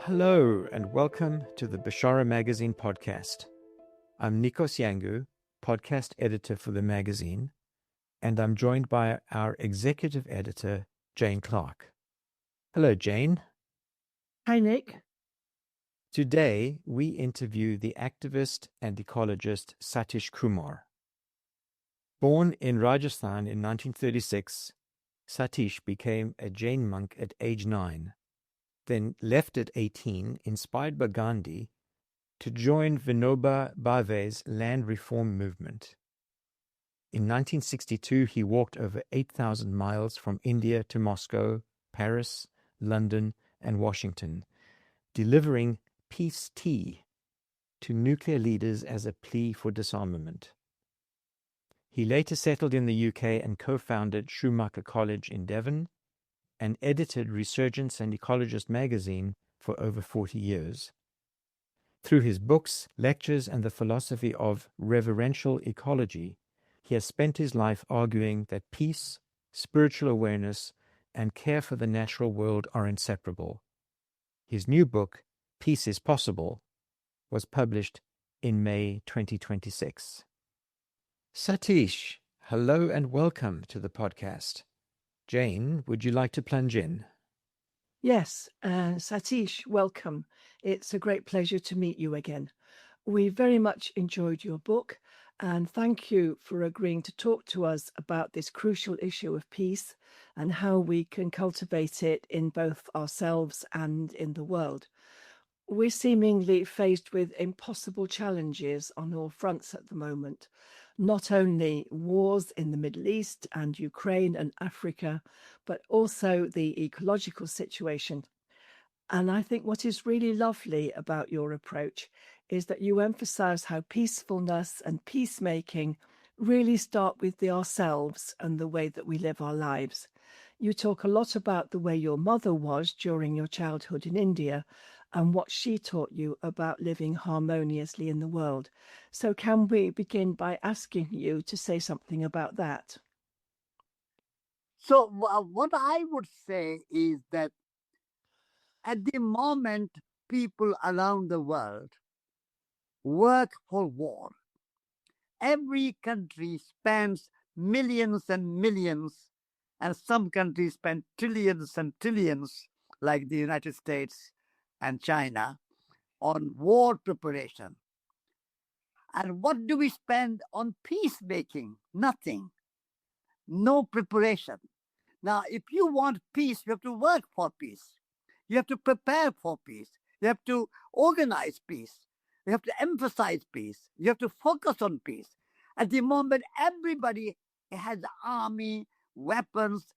Hello and welcome to the Bishara Magazine podcast. I'm Nikos Yangu, podcast editor for the magazine, and I'm joined by our executive editor, Jain Clark. Hello, Jain. Hi, Nick. Today, we interview the activist and ecologist Satish Kumar. Born in Rajasthan in 1936, Satish became a Jain monk at age 9, then left at 18, inspired by Gandhi, to join Vinoba Bhave's land reform movement. In 1962, he walked over 8,000 miles from India to Moscow, Paris, London, and Washington, delivering peace tea to nuclear leaders as a plea for disarmament. He later settled in the UK and co-founded Schumacher College in Devon and edited Resurgence and Ecologist magazine for over 40 years. Through his books, lectures, and the philosophy of reverential ecology, he has spent his life arguing that peace, spiritual awareness, and care for the natural world are inseparable. His new book, Peace is Possible, was published in May 2026. Satish, hello and welcome to the podcast. Jain, would you like to plunge in? Yes, Satish, welcome. It's a great pleasure to meet you again. We very much enjoyed your book, and thank you for agreeing to talk to us about this crucial issue of peace and how we can cultivate it in both ourselves and in the world. We're seemingly faced with impossible challenges on all fronts at the moment. Not only wars in the Middle East and Ukraine and Africa, but also the ecological situation. And I think what is really lovely about your approach is that you emphasize how peacefulness and peacemaking really start with the ourselves and the way that we live our lives. You talk a lot about the way your mother was during your childhood in India and what she taught you about living harmoniously in the world. So can we begin by asking you to say something about that? So, what I would say is that at the moment, people around the world work for war. Every country spends millions and millions, and some countries spend trillions and trillions, like the United States and China, on war preparation. And what do we spend on peacemaking? Nothing. No preparation. Now, if you want peace, you have to work for peace. You have to prepare for peace. You have to organize peace. You have to emphasize peace. You have to focus on peace. At the moment, everybody has army, weapons.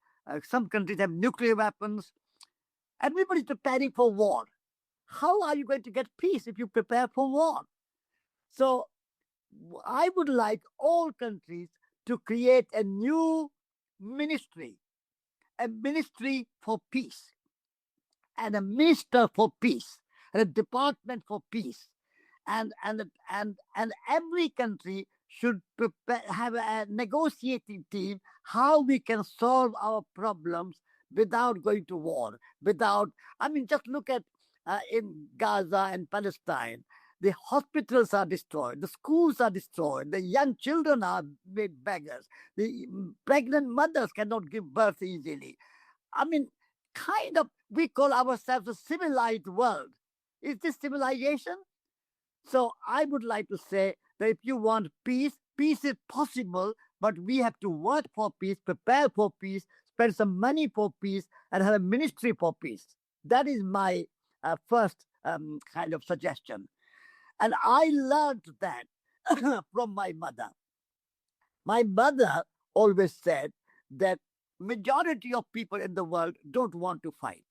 Some countries have nuclear weapons. Everybody's preparing for war. How are you going to get peace if you prepare for war? So I would like all countries to create a new ministry, a ministry for peace, and a minister for peace, and a department for peace. And every country should have a negotiating team how we can solve our problems without going to war. Just look at in Gaza and Palestine. The hospitals are destroyed. The schools are destroyed. The young children are made beggars. The pregnant mothers cannot give birth easily. We call ourselves a civilized world. Is this civilization? So I would like to say that if you want peace, peace is possible, but we have to work for peace, prepare for peace, spend some money for peace, and have a ministry for peace. That is my first kind of suggestion. And I learned that from my mother. My mother always said that majority of people in the world don't want to fight.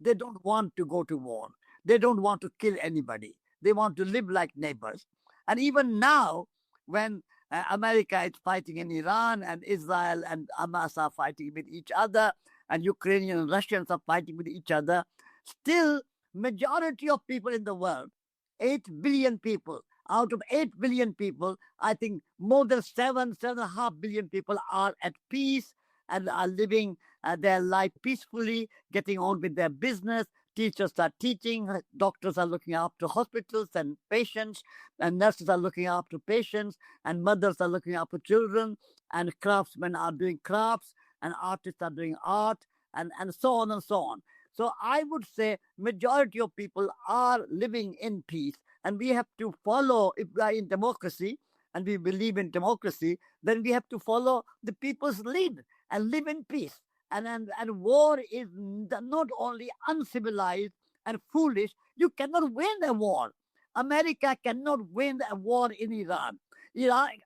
They don't want to go to war. They don't want to kill anybody. They want to live like neighbors. And even now, when America is fighting in Iran and Israel and Hamas are fighting with each other and Ukrainian and Russians are fighting with each other, still majority of people in the world, 8 billion people, out of 8 billion people, I think more than 7.5 billion people are at peace and are living their life peacefully, getting on with their business. Teachers are teaching, doctors are looking after hospitals and patients, and nurses are looking after patients, and mothers are looking after children, and craftsmen are doing crafts, and artists are doing art, and so on and so on. So I would say majority of people are living in peace, and we have to follow. If we are in democracy and we believe in democracy, then we have to follow the people's lead and live in peace. And war is not only uncivilized and foolish. You cannot win a war. America cannot win a war in Iran.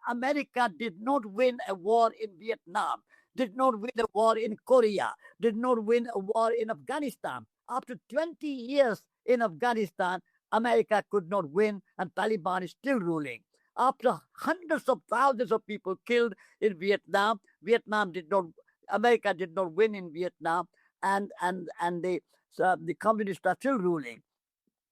America did not win a war in Vietnam, did not win a war in Korea, did not win a war in Afghanistan. After 20 years in Afghanistan, America could not win, and Taliban is still ruling. After hundreds of thousands of people killed in Vietnam, America did not win in Vietnam, and the communists are still ruling.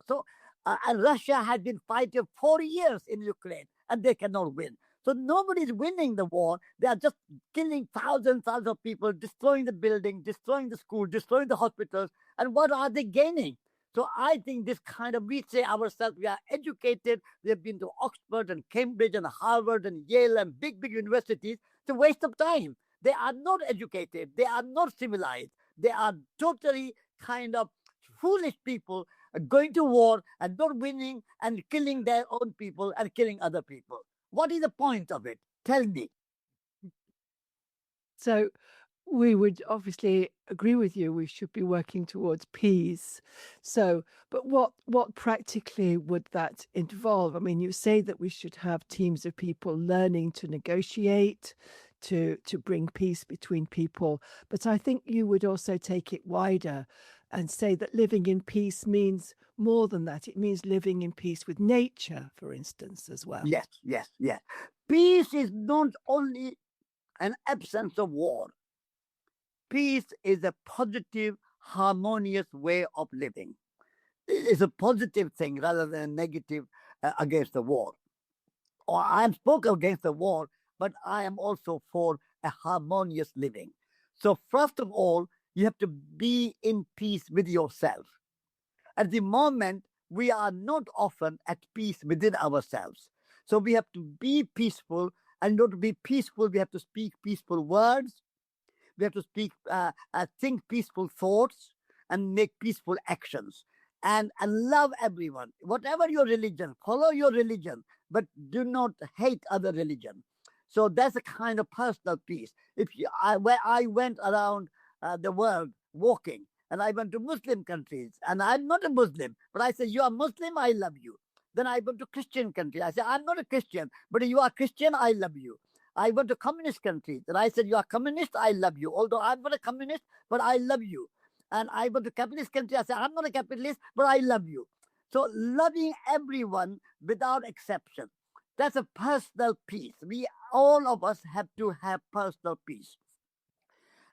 So, and Russia has been fighting 4 years in Ukraine, and they cannot win. So nobody is winning the war. They are just killing thousands of people, destroying the building, destroying the school, destroying the hospitals. And what are they gaining? So I think this kind of, we say ourselves, we are educated. We have been to Oxford and Cambridge and Harvard and Yale and big universities. It's a waste of time. They are not educated. They are not civilized. They are totally kind of foolish people going to war and not winning and killing their own people and killing other people. What is the point of it? Tell me. So we would obviously agree with you. We should be working towards peace. So, but what practically would that involve? I mean, you say that we should have teams of people learning to negotiate, to bring peace between people. But I think you would also take it wider and say that living in peace means more than that. It means living in peace with nature, for instance, as well. Yes. Peace is not only an absence of war. Peace is a positive, harmonious way of living. It's a positive thing rather than a negative against the war. Or I am spoken against the war, but I am also for a harmonious living. So first of all, you have to be in peace with yourself. At the moment, we are not often at peace within ourselves. So we have to be peaceful, and not to be peaceful, we have to speak peaceful words. We have to think peaceful thoughts, and make peaceful actions, and love everyone. Whatever your religion, follow your religion, but do not hate other religion. So that's a kind of personal peace. Where I went around the world walking, and I went to Muslim countries, and I'm not a Muslim, but I say, you are Muslim, I love you. Then I went to Christian countries. I say, I'm not a Christian, but you are Christian, I love you. I went to communist countries, and I said, you are communist, I love you. Although I'm not a communist, but I love you. And I went to capitalist countries, I said, I'm not a capitalist, but I love you. So loving everyone without exception. That's a personal peace. All of us have to have personal peace.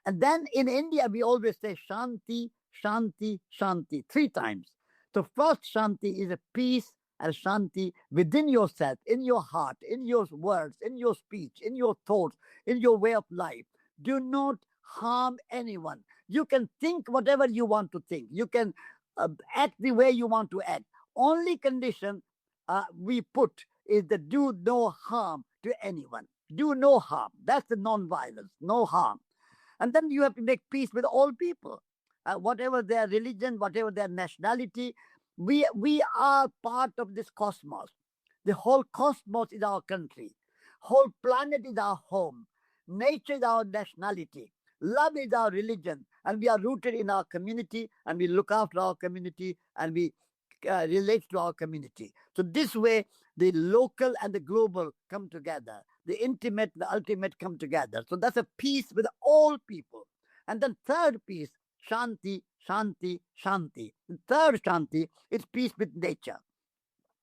And then in India, we always say Shanti, Shanti, Shanti, 3 times. So first Shanti is a peace and Shanti within yourself, in your heart, in your words, in your speech, in your thoughts, in your way of life. Do not harm anyone. You can think whatever you want to think. You can act the way you want to act. Only condition we put is that do no harm to anyone. Do no harm. That's the non-violence, no harm. And then you have to make peace with all people, whatever their religion, whatever their nationality. We are part of this cosmos. The whole cosmos is our country. Whole planet is our home. Nature is our nationality. Love is our religion. And we are rooted in our community, and we look after our community, and we relate to our community. So this way, the local and the global come together. The intimate, the ultimate come together. So that's a peace with all people. And then third peace, Shanti, Shanti, Shanti. The third Shanti is peace with nature.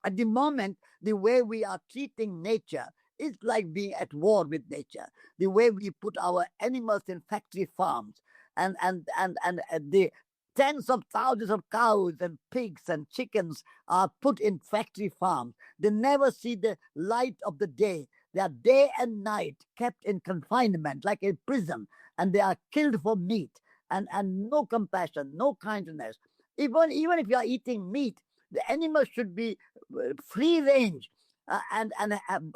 At the moment, the way we are treating nature is like being at war with nature. The way we put our animals in factory farms, and the tens of thousands of cows and pigs and chickens are put in factory farms. They never see the light of the day. They are day and night kept in confinement, like a prison. and they are killed for meat, and no compassion, no kindness. Even if you are eating meat, the animal should be free range, and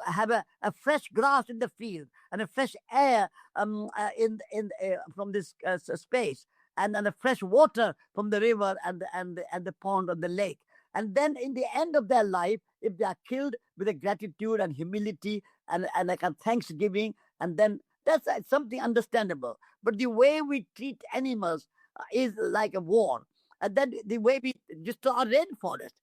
have a fresh grass in the field and a fresh air in from this space, and a fresh water from the river and the pond or the lake. And then in the end of their life, if they are killed with a gratitude and humility and like a thanksgiving, and then that's something understandable. But the way we treat animals is like a war. And then the way we destroy our rainforest.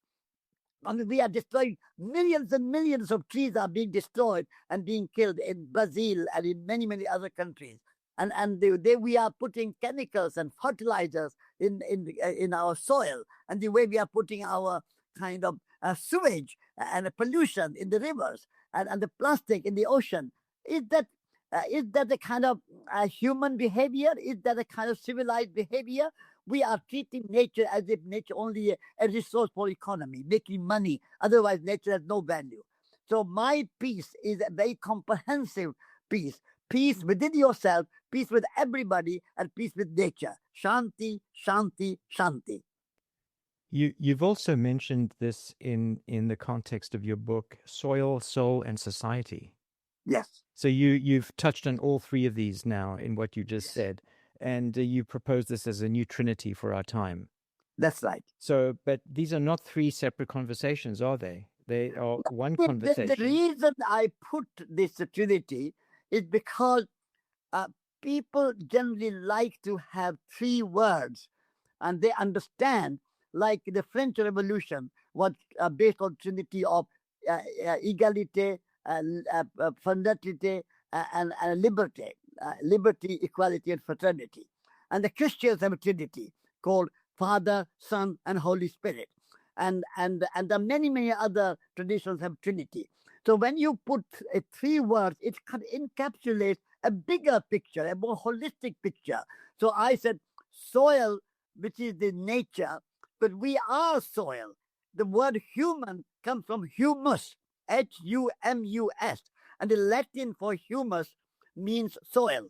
I mean, we are destroying millions and millions of trees are being destroyed and being killed in Brazil and in many, many other countries. And we are putting chemicals and fertilizers in our soil, and the way we are putting our kind of sewage and pollution in the rivers, and the plastic in the ocean. Is that a kind of human behavior? Is that a kind of civilized behavior? We are treating nature as if nature only a resource for economy, making money. Otherwise, nature has no value. So my peace is a very comprehensive peace. Peace within yourself, peace with everybody, and peace with nature. Shanti, shanti, shanti. You've also mentioned this in the context of your book, Soil, Soul, and Society. Yes. So you've touched on all three of these now in what you just said, and you propose this as a new trinity for our time. That's right. So, but these are not three separate conversations, are they? They are one conversation. The reason I put this trinity is because people generally like to have three words, and they understand, like the French Revolution was based on trinity of égalité, fraternité, and liberty, liberty, equality, and fraternity. And the Christians have a trinity called Father, Son, and Holy Spirit. And there are many other traditions have trinity. So when you put three words, it encapsulates a bigger picture, a more holistic picture. So I said soil, which is the nature, but we are soil. The word human comes from humus, Humus, and the Latin for humus means soil.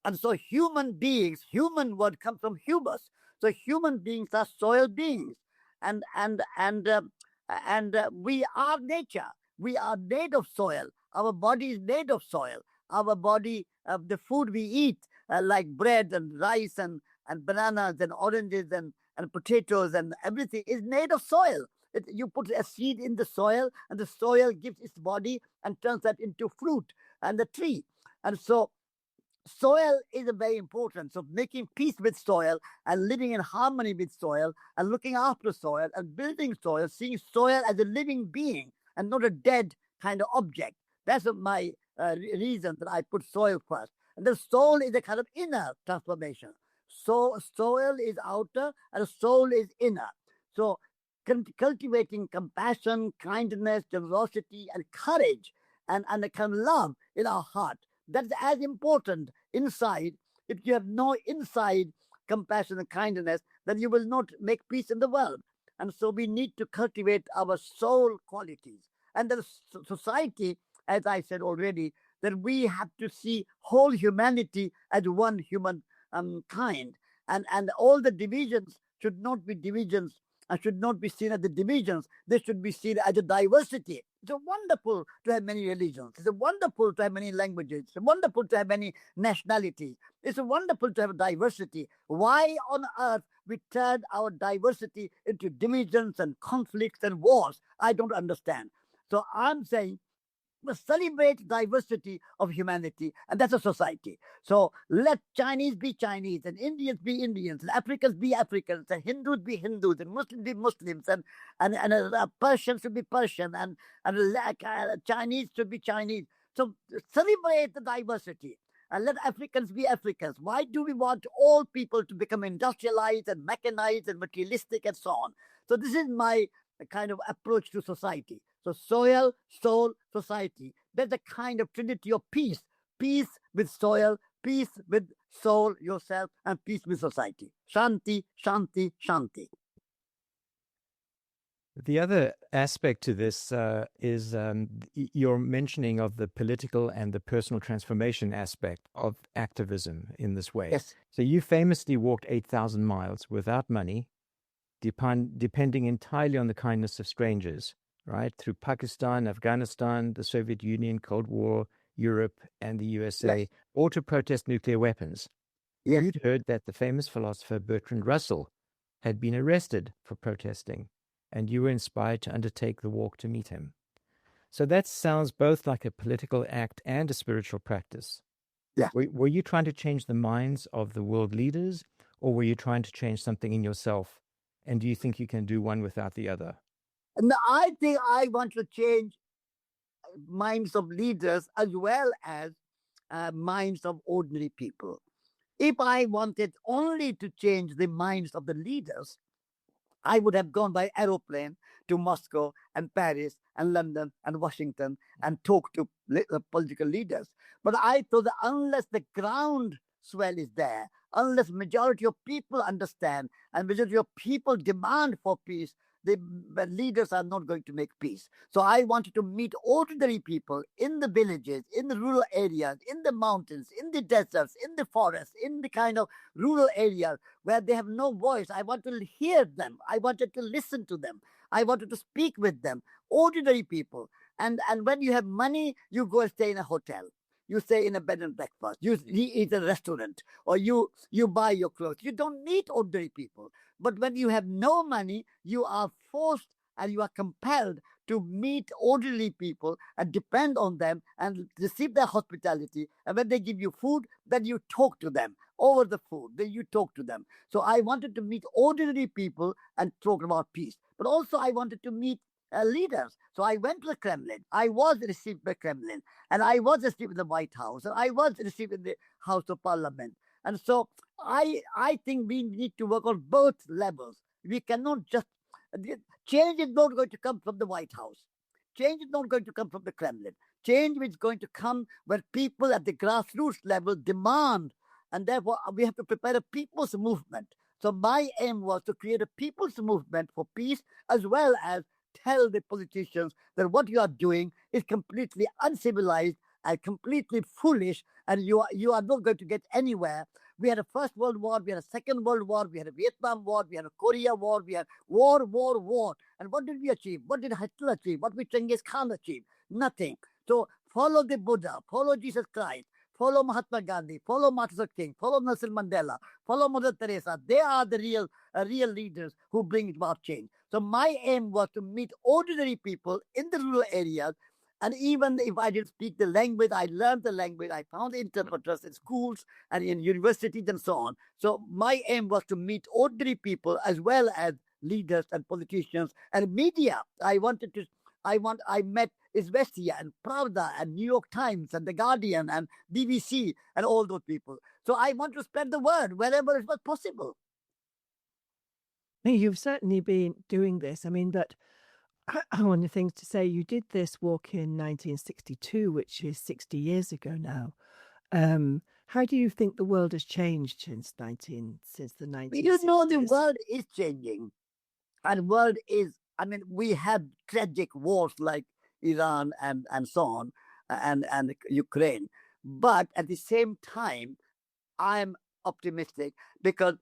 And so human beings, human word comes from humus. So human beings are soil beings, and we are nature. We are made of soil. Our body is made of soil. Our body, the food we eat, like bread and rice and bananas and oranges and potatoes and everything, is made of soil. You put a seed in the soil, and the soil gives its body and turns that into fruit and the tree. And so soil is very important. So making peace with soil and living in harmony with soil and looking after soil and building soil, seeing soil as a living being and not a dead kind of object. That's my reason that I put soil first. And the soul is a kind of inner transformation. So soil is outer and soul is inner. So cultivating compassion, kindness, generosity, and courage, and a kind of love in our heart. That's as important inside. If you have no inside compassion and kindness, then you will not make peace in the world. And so we need to cultivate our soul qualities. And the society, as I said already, that we have to see whole humanity as one human kind. And all the divisions should not be divisions and should not be seen as the divisions. They should be seen as a diversity. It's wonderful to have many religions. It's wonderful to have many languages. It's wonderful to have many nationalities. It's wonderful to have diversity. Why on earth we turn our diversity into divisions and conflicts and wars? I don't understand. So I'm saying we celebrate diversity of humanity, and that's a society. So let Chinese be Chinese, and Indians be Indians, and Africans be Africans, and Hindus be Hindus, and Muslims be Muslims, and Persians should be Persian, and Chinese should be Chinese. So celebrate the diversity. And let Africans be Africans. Why do we want all people to become industrialized and mechanized and materialistic and so on? So this is my kind of approach to society. So soil, soul, society. That's a kind of trinity of peace. Peace with soil, peace with soul, yourself, and peace with society. Shanti, shanti, shanti. The other aspect to this is your mentioning of the political and the personal transformation aspect of activism in this way. Yes. So you famously walked 8,000 miles without money, depending entirely on the kindness of strangers, right? Through Pakistan, Afghanistan, the Soviet Union, Cold War, Europe, and the USA, Yes. all to protest nuclear weapons. Yes. You'd heard that the famous philosopher Bertrand Russell had been arrested for protesting, and you were inspired to undertake the walk to meet him. So that sounds both like a political act and a spiritual practice. Yeah. Were you trying to change the minds of the world leaders, or were you trying to change something in yourself? And do you think you can do one without the other? No, I think I want to change minds of leaders as well as minds of ordinary people. If I wanted only to change the minds of the leaders, I would have gone by aeroplane to Moscow and Paris and London and Washington and talked to political leaders. But I thought that unless the ground swell is there, unless majority of people understand and majority of people demand for peace, the leaders are not going to make peace. So I wanted to meet ordinary people in the villages, in the rural areas, in the mountains, in the deserts, in the forests, in the kind of rural areas where they have no voice. I want to hear them. I wanted to listen to them. I wanted to speak with them. Ordinary people. And when you have money, you go and stay in a hotel. You stay in a bed and breakfast. You eat in a restaurant, or you buy your clothes. You don't meet ordinary people. But when you have no money, you are forced and you are compelled to meet ordinary people and depend on them and receive their hospitality. And when they give you food, then you talk to them over the food. Then you talk to them. So I wanted to meet ordinary people and talk about peace. But also I wanted to meet leaders. So I went to the Kremlin. I was received by Kremlin, and I was received in the White House, and I was received in the House of Parliament. And so I think we need to work on both levels. We cannot just change is not going to come from the White House. Change is not going to come from the Kremlin. Change is going to come where people at the grassroots level demand, and therefore we have to prepare a people's movement. So my aim was to create a people's movement for peace, as well as tell the politicians that what you are doing is completely uncivilized and completely foolish, and you are not going to get anywhere. We had a First World War, we had a Second World War, we had a Vietnam War, we had a Korea War, we had war. And what did we achieve? What did Hitler achieve? What did Genghis Khan achieve? Nothing. So follow the Buddha, follow Jesus Christ, follow Mahatma Gandhi, follow Martin Luther King, follow Nelson Mandela, follow Mother Teresa. They are the real leaders who bring about change. So my aim was to meet ordinary people in the rural areas. And even if I didn't speak the language, I learned the language. I found interpreters in schools and in universities and so on. So my aim was to meet ordinary people as well as leaders and politicians and media. I met Izvestia and Pravda and New York Times and The Guardian and BBC and all those people. So I want to spread the word wherever it was possible. You've certainly been doing this. I mean, but one of the things to say, you did this walk in 1962, which is 60 years ago now. How do you think the world has changed since the 1960s? You know, the world is changing. And world is, I mean, we have tragic wars like Iran and so on, and Ukraine. But at the same time, I'm optimistic because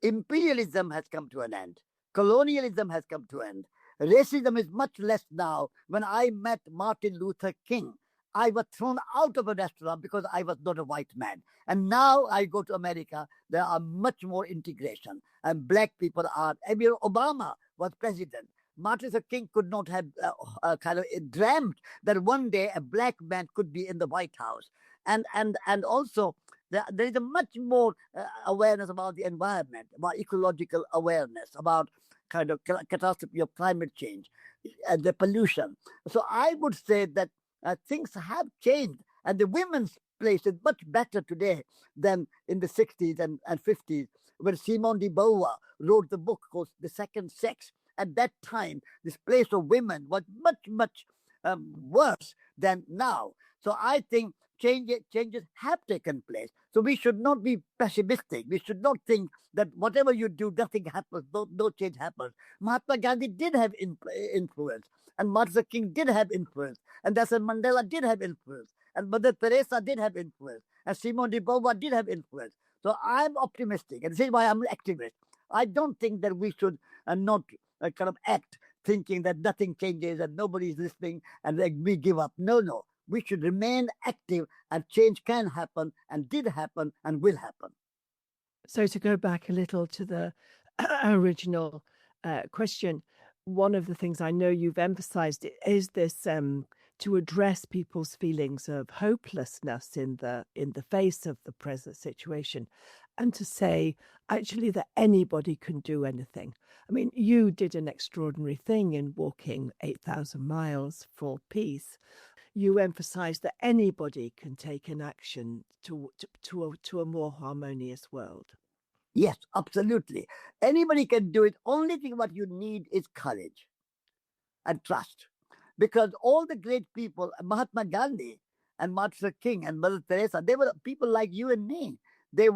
imperialism has come to an end. Colonialism has come to an end. Racism is much less now. When I met Martin Luther King, I was thrown out of a restaurant because I was not a white man. And now I go to America, there are much more integration. And black people are. Obama was president. Martin Luther King could not have kind of dreamt that one day a black man could be in the White House. And also, there is a much more awareness about the environment, about ecological awareness, about kind of catastrophe of climate change, the pollution. So I would say that things have changed, and the women's place is much better today than in the 60s and 50s, when Simone de Beauvoir wrote the book called The Second Sex. At that time, this place of women was much worse than now. So I think changes have taken place. So we should not be pessimistic. We should not think that whatever you do, nothing happens, no change happens. Mahatma Gandhi did have influence, and Martin Luther King did have influence, and Nelson Mandela did have influence, and Mother Teresa did have influence, and Simone de Beauvoir did have influence. So I'm optimistic, and this is why I'm an activist. I don't think that we should not kind of act thinking that nothing changes and nobody's listening and we give up. No. We should remain active, and change can happen and did happen and will happen. So to go back a little to the original question, one of the things I know you've emphasized is this to address people's feelings of hopelessness in the face of the present situation, and to say actually that anybody can do anything. I mean, you did an extraordinary thing in walking 8,000 miles for peace. You emphasize that anybody can take an action to a more harmonious world. Yes, absolutely. Anybody can do it. Only thing what you need is courage and trust. Because all the great people, Mahatma Gandhi and Martin Luther King and Mother Teresa, they were people like you and me. They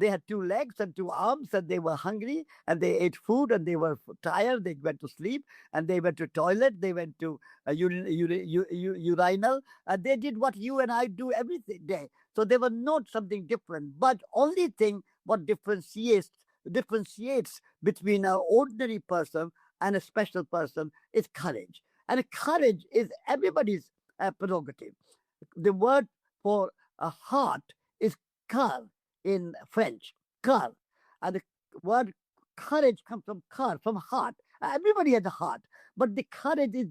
had two legs and two arms, and they were hungry, and they ate food, and they were tired. They went to sleep, and they went to toilet. They went to urinal, and they did what you and I do every day. So they were not something different. But only thing what differentiates between an ordinary person and a special person is courage. And courage is everybody's prerogative. The word for a heart is cœur in French, cœur. And the word courage comes from cœur, from heart. Everybody has a heart, but the courage is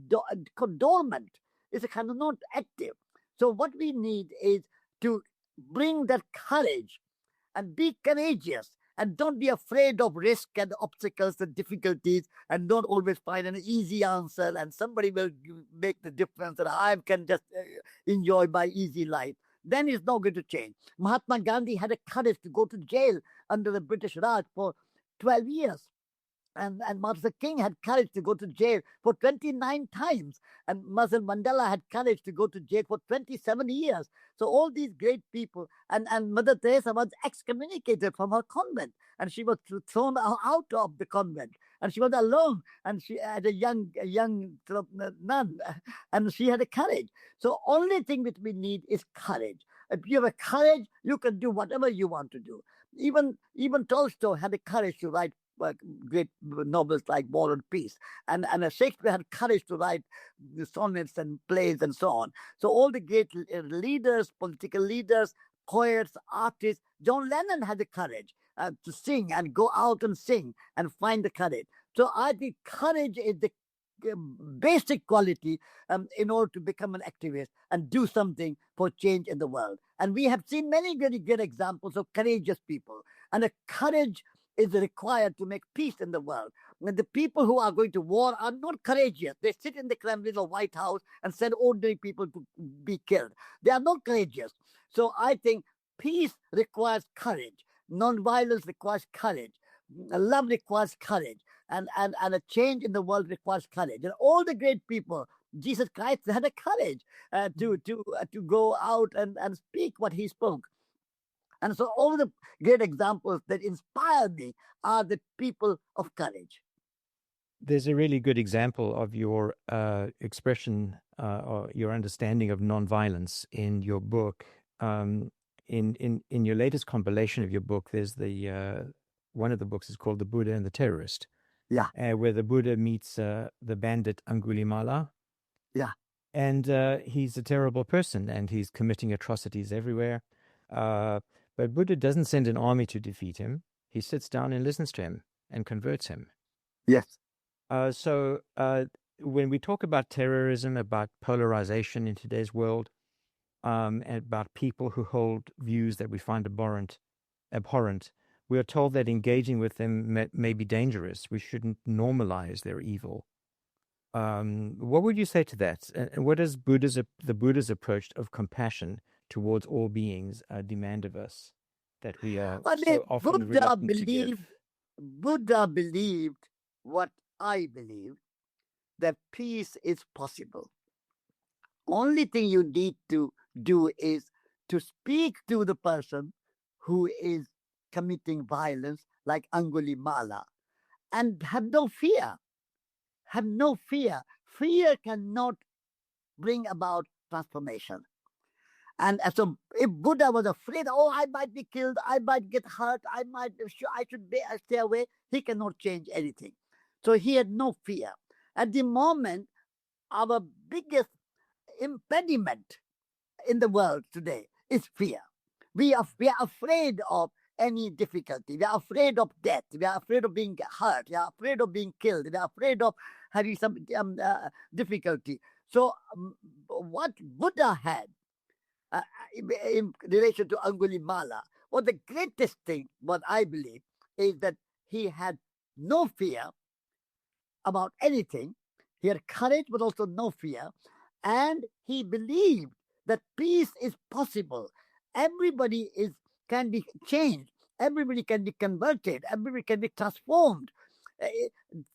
dormant. It's kind of not active. So what we need is to bring that courage and be courageous, and don't be afraid of risk and obstacles and difficulties, and don't always find an easy answer and somebody will make the difference and I can just enjoy my easy life. Then it's not going to change. Mahatma Gandhi had a courage to go to jail under the British Raj for 12 years. And Martin Luther King had courage to go to jail for 29 times. And Nelson Mandela had courage to go to jail for 27 years. So all these great people, and Mother Teresa was excommunicated from her convent, and she was thrown out of the convent, and she was alone, and she had a young nun, and she had a courage. So only thing that we need is courage. If you have a courage, you can do whatever you want to do. Even Tolstoy had the courage to write great novels like War and Peace, and Shakespeare had courage to write the sonnets and plays and so on. So all the great leaders, political leaders, poets, artists, John Lennon had the courage to sing and go out and sing and find the courage. So I think courage is the basic quality in order to become an activist and do something for change in the world. And we have seen many very good examples of courageous people, and a courage is required to make peace in the world. And the people who are going to war are not courageous. They sit in the Kremlin or White House and send ordinary people to be killed. They are not courageous. So I think peace requires courage. Non-violence requires courage. Love requires courage. And a change in the world requires courage. And all the great people, Jesus Christ had a courage to go out and speak what he spoke. And so all the great examples that inspire me are the people of courage. There's a really good example of your expression or your understanding of nonviolence in your book. In your latest compilation of your book, there's one of the books is called The Buddha and the Terrorist. Yeah. Where the Buddha meets the bandit Angulimala. Yeah. And he's a terrible person, and he's committing atrocities everywhere. But Buddha doesn't send an army to defeat him. He sits down and listens to him and converts him. Yes. So when we talk about terrorism, about polarization in today's world, and about people who hold views that we find abhorrent, we are told that engaging with them may be dangerous. We shouldn't normalize their evil. What would you say to that? And what does the Buddha's approach of compassion towards all beings demand of us that we are so often reluctant to give? Buddha believed what I believe, that peace is possible. Only thing you need to do is to speak to the person who is committing violence, like Angulimala, and have no fear. Have no fear. Fear cannot bring about transformation. And so, if Buddha was afraid, oh, I might be killed, I might get hurt, I should stay away, he cannot change anything. So he had no fear. At the moment, our biggest impediment in the world today is fear. We are afraid of any difficulty. We are afraid of death. We are afraid of being hurt. We are afraid of being killed. We are afraid of having some difficulty. So, what Buddha had in relation to Angulimala, well, the greatest thing, what I believe, is that he had no fear about anything. He had courage, but also no fear. And he believed that peace is possible. Everybody can be changed. Everybody can be converted. Everybody can be transformed.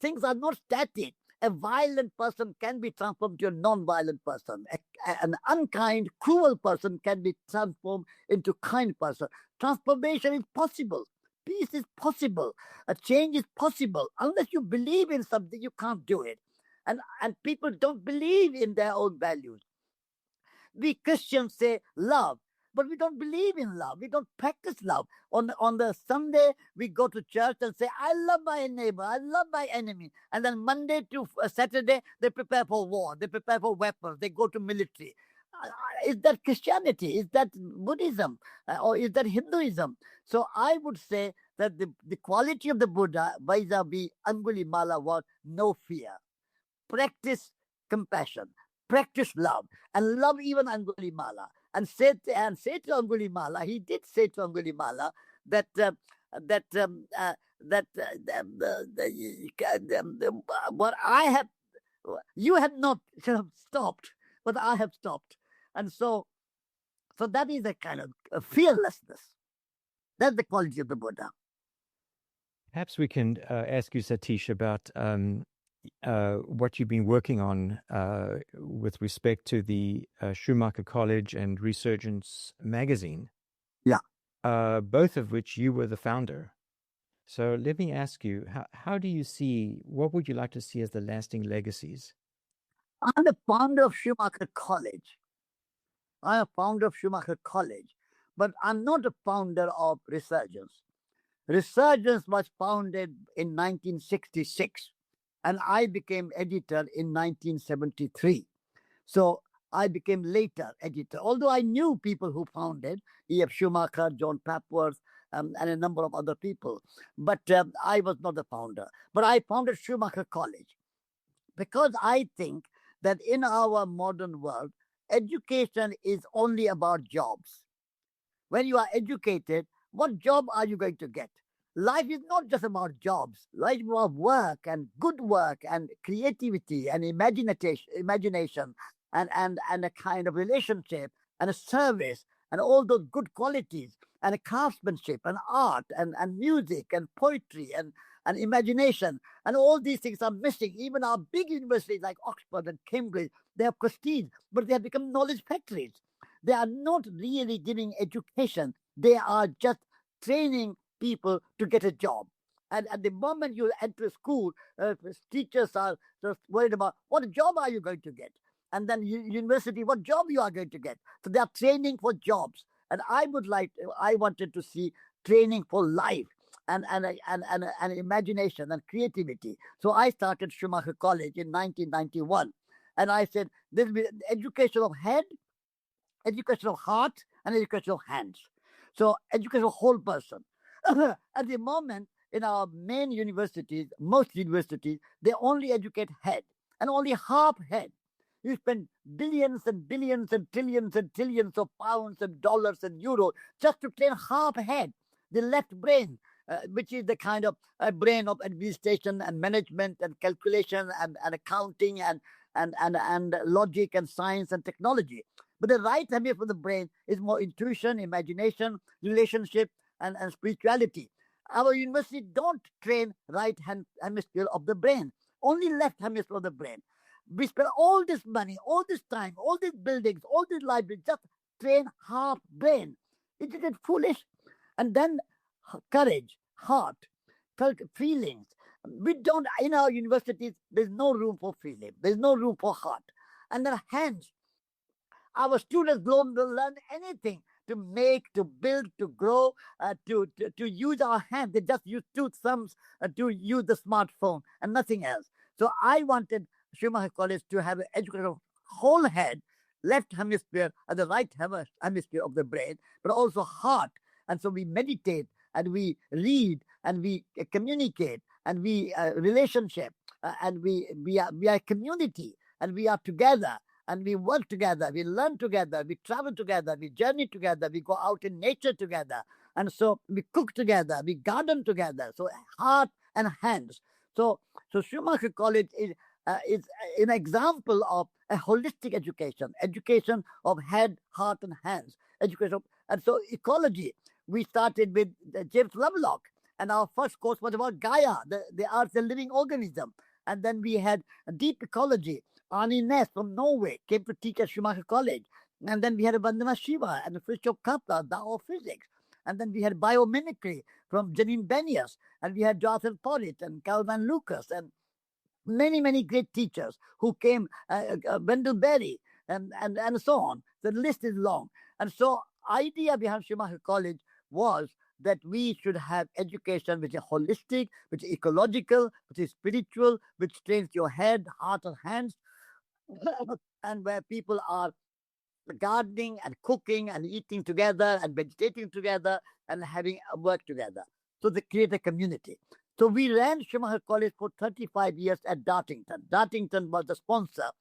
Things are not static. A violent person can be transformed to a non-violent person. An unkind, cruel person can be transformed into a kind person. Transformation is possible. Peace is possible. A change is possible. Unless you believe in something, you can't do it. And people don't believe in their own values. We Christians say love, but we don't believe in love. We don't practice love. On the Sunday, we go to church and say, I love my neighbor, I love my enemy. And then Monday to Saturday, they prepare for war, they prepare for weapons, they go to military. Is that Christianity? Is that Buddhism? Or is that Hinduism? So I would say that the quality of the Buddha vis-a-vis Angulimala was no fear. Practice compassion, practice love, and love even Angulimala. And say to Angulimala, he did say to Angulimala that what I have, you have not stopped, but I have stopped. And so that is a kind of fearlessness. That's the quality of the Buddha. Perhaps we can ask you, Satish, about what you've been working on with respect to the Schumacher College and Resurgence magazine. Yeah. Both of which you were the founder. So let me ask you, how do you see, what would you like to see as the lasting legacies? I'm the founder of Schumacher College. I'm a founder of Schumacher College, but I'm not a founder of Resurgence. Resurgence was founded in 1966, and I became editor in 1973. So I became later editor, although I knew people who founded E.F. Schumacher, John Papworth, and a number of other people. But I was not the founder. But I founded Schumacher College because I think that in our modern world, education is only about jobs. When you are educated, what job are you going to get? Life is not just about jobs. Life is about work and good work and creativity and imagination and a kind of relationship and a service and all those good qualities and a craftsmanship and art and music and poetry and imagination. And all these things are missing. Even our big universities like Oxford and Cambridge, they have prestige, but they have become knowledge factories. They are not really giving education. They are just training people to get a job. And at the moment you enter school, teachers are just worried about what job are you going to get? And then university, what job you are going to get? So they are training for jobs. And I wanted to see training for life and imagination and creativity. So I started Schumacher College in 1991. And I said, this will be education of head, education of heart, and education of hands. So education of whole person. At the moment, in our main universities, most universities, they only educate head and only half head. You spend billions and billions and trillions of pounds and dollars and euros just to train half head, the left brain, which is the kind of brain of administration and management and calculation and accounting and logic and science and technology. But the right hemisphere of the brain is more intuition, imagination, relationship, and spirituality. Our university don't train right hemisphere of the brain, only left hemisphere of the brain. We spend all this money, all this time, all these buildings, all these libraries just train half brain. Isn't it foolish? And then courage, heart, feelings. We don't, in our universities, there's no room for feeling. There's no room for heart. And then hands. Our students don't learn anything to make, to build, to grow, to use our hands. They just use two thumbs to use the smartphone and nothing else. So I wanted Schumacher College to have an educational whole head, left hemisphere and the right hemisphere of the brain, but also heart. And so we meditate and we read and we communicate and we relationship and we are a community and we are together and we work together, we learn together, we travel together, we journey together, we go out in nature together. And so we cook together, we garden together. So heart and hands. So Schumacher College is an example of a holistic education of head, heart, and hands. Education. And so ecology, we started with James Lovelock, and our first course was about Gaia, the earth, the living organism. And then we had deep ecology. Arnie Ness from Norway came to teach at Schumacher College. And then we had Vandana Shiva and Fritjof Capra, Tao of Physics. And then we had biomimicry from Janine Benyus. And we had Jonathan Porritt and Calvin Lucas and many, many great teachers who came, Wendell Berry and so on. The list is long. And so idea behind Schumacher College was that we should have education which is holistic, which is ecological, which is spiritual, which trains your head, heart, and hands, and where people are gardening and cooking and eating together and vegetating together and having work together. So they create a community. So we ran Schumacher College for 35 years at Dartington. Dartington was the sponsor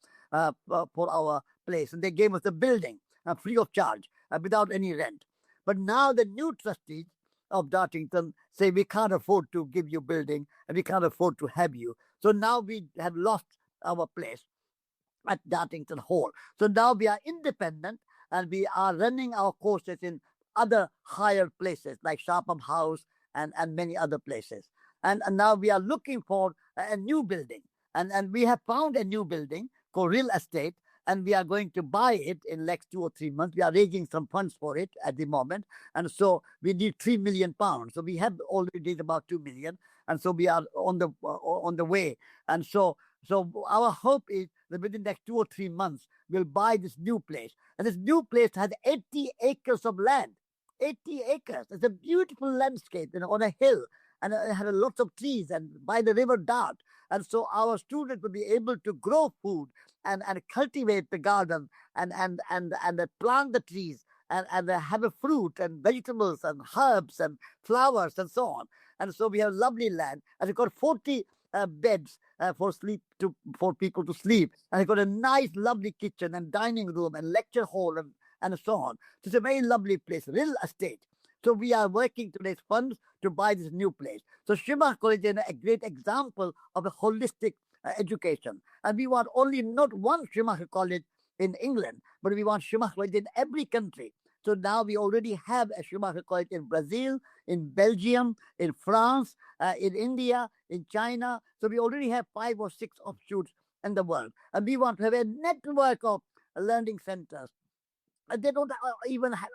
for our place, and they gave us a building free of charge, without any rent. But now the new trustees of Dartington say we can't afford to give you building and we can't afford to have you. So now we have lost our place at Dartington Hall. So now we are independent and we are running our courses in other higher places like Sharpham House and many other places. And now we are looking for a new building. And we have found a new building called Real Estate, and we are going to buy it in next 2 or 3 months. We are raising some funds for it at the moment. And so we need £3 million. So we have already about 2 million. And so we are on the way. And so our hope is that within the next 2 or 3 months, we'll buy this new place. And this new place has 80 acres of land. 80 acres. It's a beautiful landscape, on a hill. And it has lots of trees and by the river Dart. And so our students will be able to grow food and cultivate the garden and plant the trees and have a fruit and vegetables and herbs and flowers and so on. And so we have lovely land. And we've got 40 beds for people to sleep. And we've got a nice, lovely kitchen and dining room and lecture hall and so on. So it's a very lovely place, real estate. So we are working to raise funds to buy this new place. So Schumacher College is a great example of a holistic education. And we want only not one Schumacher College in England, but we want Schumacher College in every country. So now we already have a Schumacher College in Brazil, in Belgium, in France, in India, in China. So we already have 5 or 6 offshoots in the world. And we want to have a network of learning centers. They don't even have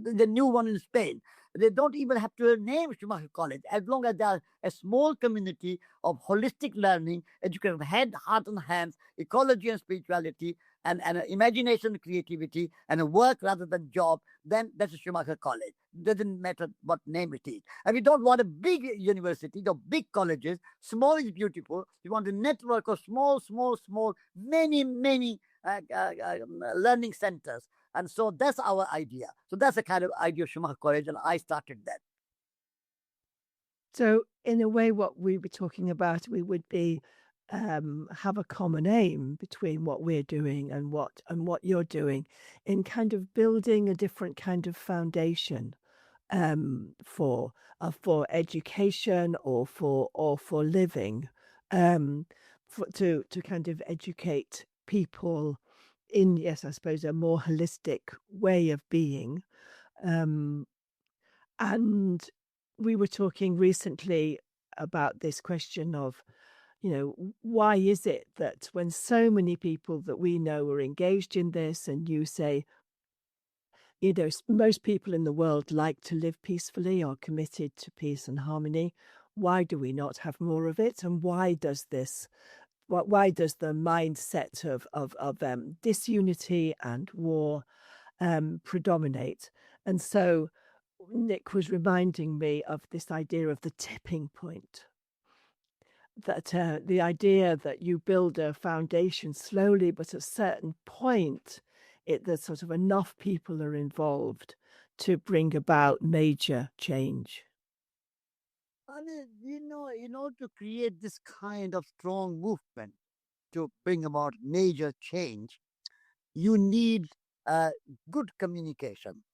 the new one in Spain. They don't even have to name Schumacher College, as long as they are a small community of holistic learning, education of head, heart, and hands, ecology and spirituality, and imagination and creativity, and a work rather than job. Then that's a Schumacher College. Doesn't matter what name it is. And we don't want a big university, big colleges. Small is beautiful. We want a network of small, many learning centers. And so that's our idea. So that's the kind of idea of Schumacher College, and I started that. So in a way, what we were talking about, we would be have a common aim between what we're doing and what you're doing in kind of building a different kind of foundation for education or for living, to kind of educate people in, yes, I suppose, a more holistic way of being. And we were talking recently about this question of, why is it that when so many people that we know are engaged in this, and you say Most people in the world like to live peacefully, are committed to peace and harmony. Why do we not have more of it? And why does the mindset of disunity and war predominate? And so Nick was reminding me of this idea of the tipping point. That the idea that you build a foundation slowly, but at a certain point, there's sort of enough people are involved to bring about major change. I mean, in order to create this kind of strong movement to bring about major change, you need good communication.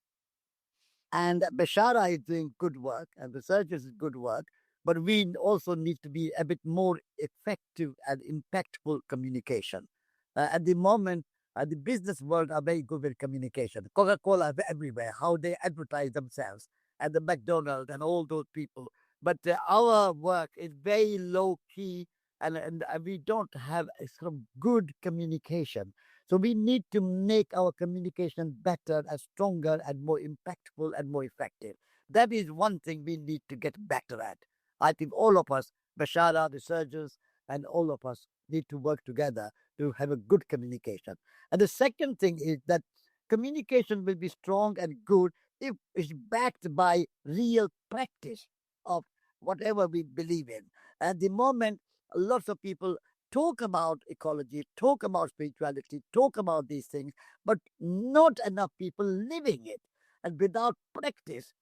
And Bashara is doing good work, and researchers is good work, but we also need to be a bit more effective and impactful communication. At the moment, the business world are very good with communication. Coca-Cola everywhere, how they advertise themselves, and the McDonald's and all those people. But our work is very low key, and we don't have a sort of good communication. So we need to make our communication better and stronger and more impactful and more effective. That is one thing we need to get better at. I think all of us, Bashara, researchers, and all of us need to work together to have a good communication. And the second thing is that communication will be strong and good if it's backed by real practice of whatever we believe in. At the moment, lots of people talk about ecology, talk about spirituality, talk about these things, but not enough people living it. And without practice,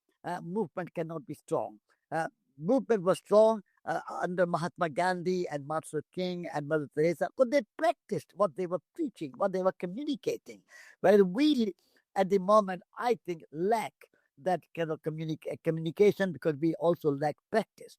movement cannot be strong. Movement was strong under Mahatma Gandhi and Martin Luther King and Mother Teresa because they practiced what they were preaching, what they were communicating. Whereas we, at the moment, I think, lack that kind of communication because we also lack practice.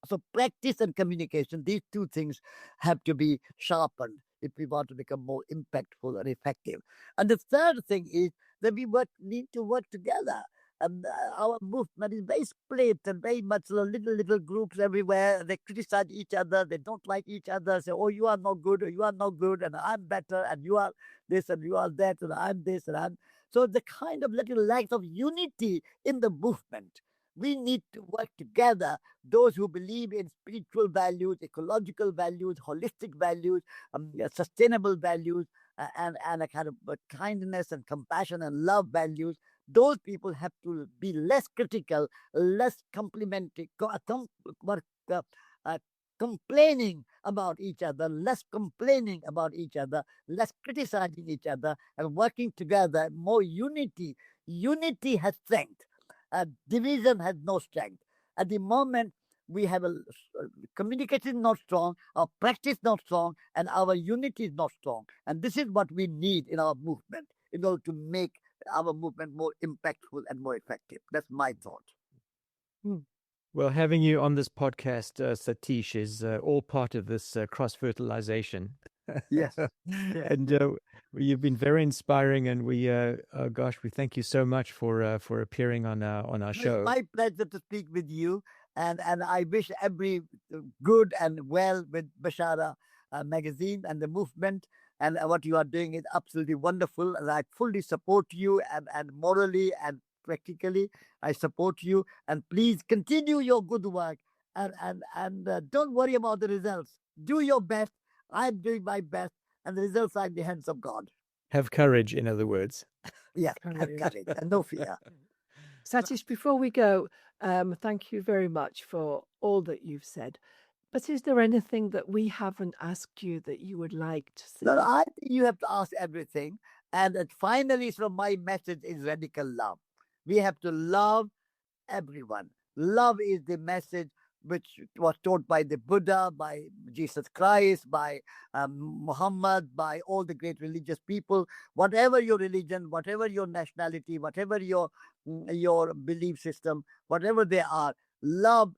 So practice and communication, these two things have to be sharpened if we want to become more impactful and effective. And the third thing is that we need to work together. And our movement is very split and very much little groups everywhere. They criticize each other. They don't like each other. Say, oh, you are not good, or you are not good, and I'm better, and you are this, and you are that, and I'm this, and I'm... So the kind of little lack of unity in the movement. We need to work together, those who believe in spiritual values, ecological values, holistic values, sustainable values, and a kind of kindness and compassion and love values. Those people have to be less critical, less complimentary, complaining about each other, less complaining about each other, less criticizing each other, and working together, more unity. Unity has strength. Division has no strength. At the moment, we have a communication not strong, our practice not strong, and our unity is not strong. And this is what we need in our movement in order to make our movement more impactful and more effective. That's my thought. Well, having you on this podcast, Satish, is all part of this cross-fertilization. Yes. And you've been very inspiring, and we thank you so much for appearing on our show. It's my pleasure to speak with you, and I wish every good and well with Bashara magazine and the movement, and what you are doing is absolutely wonderful, and I fully support you, and morally and practically I support you, and please continue your good work, and don't worry about the results. Do your best. I'm doing my best, and the results are in the hands of God. Have courage, in other words. Yes, have courage and no fear. Satish, before we go, thank you very much for all that you've said. But is there anything that we haven't asked you that you would like to say? No, I think you have to ask everything. And finally, so my message is radical love. We have to love everyone. Love is the message which was taught by the Buddha, by Jesus Christ, by Muhammad, by all the great religious people. Whatever your religion, whatever your nationality, whatever your belief system, whatever they are, love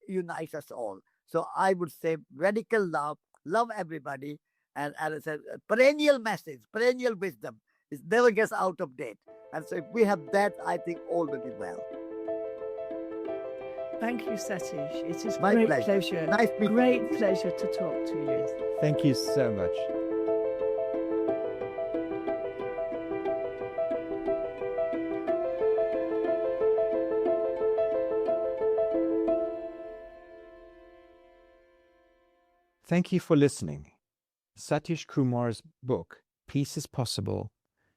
unites us all. So I would say radical love, love everybody, and as a perennial message, perennial wisdom. It never gets out of date. And so if we have that, I think all will be well. Thank you, Satish. It is My great pleasure. Nice great pleasure to talk to you. Thank you so much. Thank you for listening. Satish Kumar's book, Peace is Possible,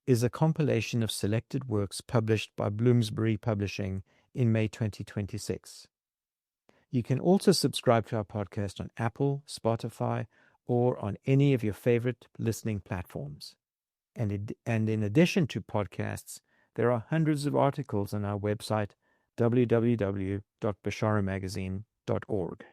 is a compilation of selected works published by Bloomsbury Publishing in May 2026. You can also subscribe to our podcast on Apple, Spotify, or on any of your favorite listening platforms. And in addition to podcasts, there are hundreds of articles on our website, www.basharamagazine.org.